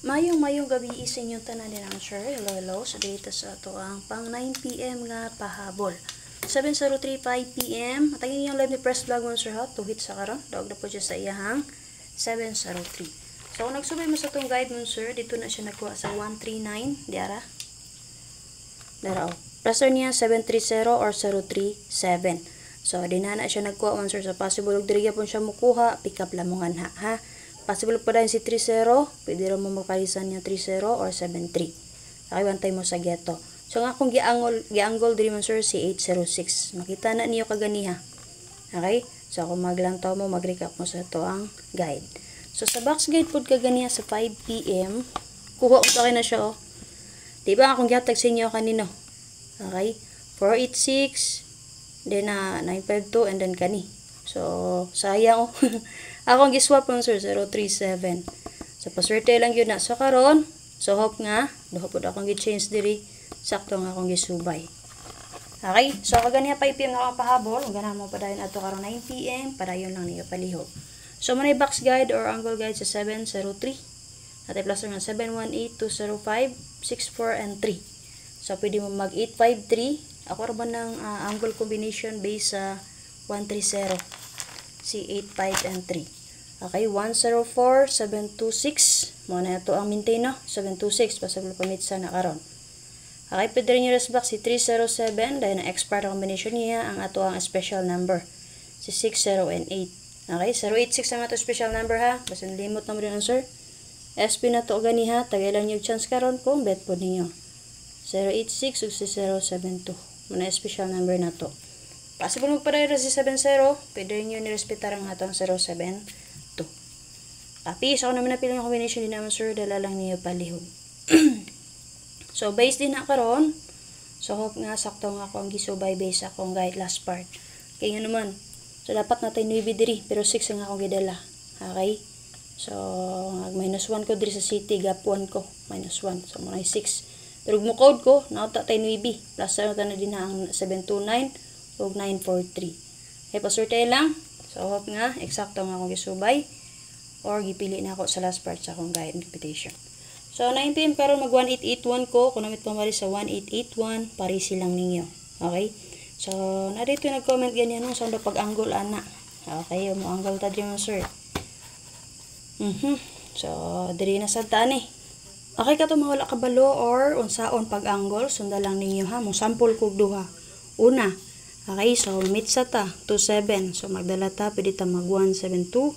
Mayong gabi sa inyong tanan din ang sir. Hello. So dito sa ato ang pang 9 PM nga pahabol. 7:03 PM. Matagin yung live ni Press Vlog mo sir ha. Tuhit sa karon. Dawag na po siya sa iyahang 7:03. So kung nagsubay mo sa tong guide mo sir, dito na siya nakuha sa 139. Diara. Dara o. Pressure niya 730 or 037. So dinana siya nagkuha mo sir. So possible og diri gyapon siya mukuha. Pick up lamongan ha. Possible pa rin si 30, pwede rin mo makalisan niya 30 or 73. Nakibantay mo sa ghetto. So nga kung gianggol diri man sir si 806. Makita na niyo kaganiha. Okay? So kung maglantaw mo, mag-recap mo sa to ang guide. So sa box guide pod kaganiha sa 5 PM, kuha ko na siya oh. Diba akong gihatag sa inyo kanino? Okay? 486, then 952, and then kani. So sayang oh. Akong giswap mo sir 037. So paswerte lang yun na. So karon, so hope nga duha pud akong gi-change diri, sakto nga akong gisubay. Okay? So kaganiya 5 PM na akong pahabol, ganahan mo padayon adto karon 9 PM, padayon lang niyo palihog. So manay box guide or angle guide sa 703. Natay plus nga 718, 205, 64 and 3. So pwede mo mag 853. Ako ra ba ng angle combination base sa 130. Si 85 and 3. Okay, 104, 726. Muna ito ang maintain, no? 726. Pasablo pamitsa na karon. Okay, pwede rin yung resback si 307. Dahil na expert combination niya, ang ato ang special number. Si 60 and 8. Okay, 086 ang ato special number ha. Basta limot na mo rin ang sir. SP na to ganiha. Tagay lang yung chance karon kung bet po ninyo. 086 ug si 072. Muna special number na to. Possible magparehera si 70, pwede rin nyo nirespetar ang atong 072. Tapi, so kung naman napili yung combination din naman sir, dala lang niyo palihog. So, base din na karon. So, hope nga sakto nga ako ang gisubay base akong guide last part. Kaya nga naman, so dapat natin 9 diri, pero 6 ang akong gidala. Okay? So, -1 ko diri sa city, gap 1 ko, -1. So, muna 6. Pero mo code ko, nauta tayo 9. Plus, ano na din ang 729. Og 943. Okay, paswerte lang. So, hope nga, eksakto nga akong gisubay. Or, gipili na ako sa last part sa akong guide computation. So, 9 PM karon mag 1881 ko. Kung namit pamali sa 1881, parisi lang ninyo. Okay? So, narito nag-comment ganyan nung sa pag-angle, ana. Okay, mo angle ta dyan, sir. So, diri na sa taan eh. Okay ka to mawala kabalo or unsaon pag-angle, sunda lang ninyo ha. Mong sample kog duha. Una, okay, so mitsa ta 27. So magdala ta, pwede ta mag 172.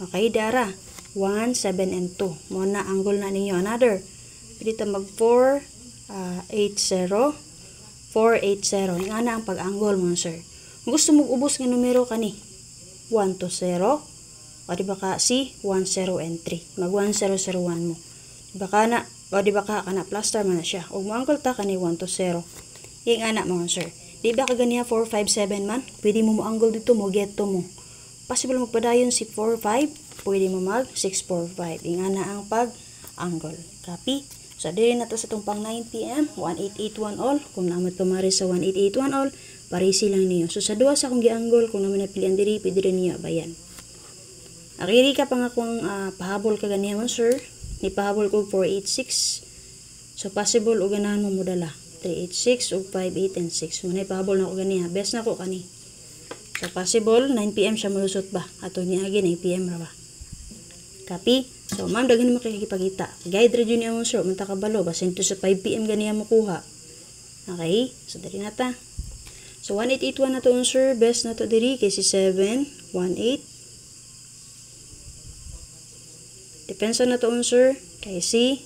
Okay, dara 1, 7 and 2. Muna angle na ninyo. Another, pwede ta mag 4, 80, 480. Yung ana ang pag-angle mo sir. Kung gusto mo ubos nga numero kani 1 to 0. O di ba ka si 1, 0 and 3. Mag 1, 0, 0, 1 mo. Di ba ka na, o di ba ka na plaster man na siya. O mo angle ta kani 1 to 0. Yung ana mo sir. Di ba kaganiya 4, 5, 7 man? Pwede mo angle dito mo, get to mo. Possible magpadayon si 4, 5. Pwede mo mag 6, 4, 5. Yung ana ang pag-angle. Copy? So, dili na to sa itong pang 9 PM. 1881 all. Kung naman tumari sa 1881 all, parisi lang niyo. So, sa duwa sa akong gi-angle, kung naman napilian diri, pwede rin niyo abayan. Akiri ka pa nga kung pahabol ka ganiya man, sir. Ni pahabol ko 486. So, possible o ganahan mo dala. 386 o 58 and 6. Muna ipahabol na ako ganiha. Best na ako kani. So, possible, 9 PM siya malusot ba? Ato niya agin, 9 PM ra ba? Copy? So, ma'am, daghan mo kakikipagita. Guide rin yun yung sir. Munta ka balo. Basin to sa 5 PM ganiha mo kuha. Okay? So, dali na ta. So, 1881 na to sir. Best na to diri. Kasi 7, 18. Depensa na to sir. Kasi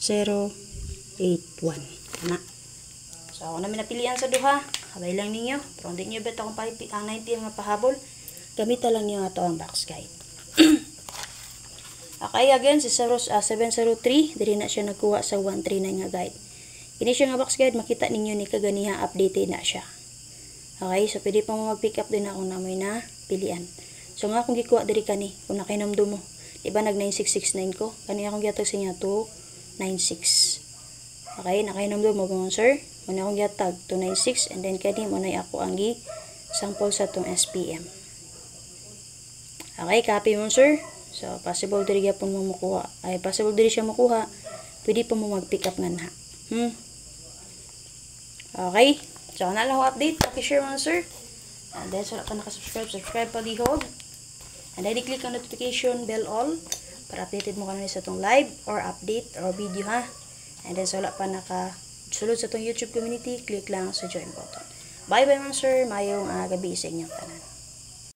081. Na. So, ako namin napilian sa duha. Habay lang ninyo. Pero hindi nyo bet akong ang 90 nga pahabol. Gamita lang nyo ato ang box guide. Okay, again, si 703. Diri na siya nagkuha sa 139 nga guide. Kini siya nga box guide. Makita ninyo ni kaganiha updated na siya. Okay, so pwede pa mo mag-pick up din ako namoy na pilian. So, nga akong gikuha diri kani. Kung nakinamdo mo. Diba nag 9669 ko? Kani akong giatag sa inyo 296. Okay, nakainomdo mo ba sir? Muna akong giatag 296 and then kani mo na ako ang sample sa tong SPM. Okay, copy mo sir. So, possible diri gyapon mo makuha. Ay, possible diri siya makuha. Pwede pa mo mag-pick up nga na. Okay. So, na lang ako update. Paki-share mo, sir. And then, so, wala pa nakasubscribe, subscribe pa lihog. And then, i-click ang notification bell all para updated mo kanina sa itong live or update or video, ha. And then, so, wala pa nakasulod sa itong YouTube community, click lang sa join button. Bye-bye, ma'am, sir. Mayong gabi sa inyong tanan.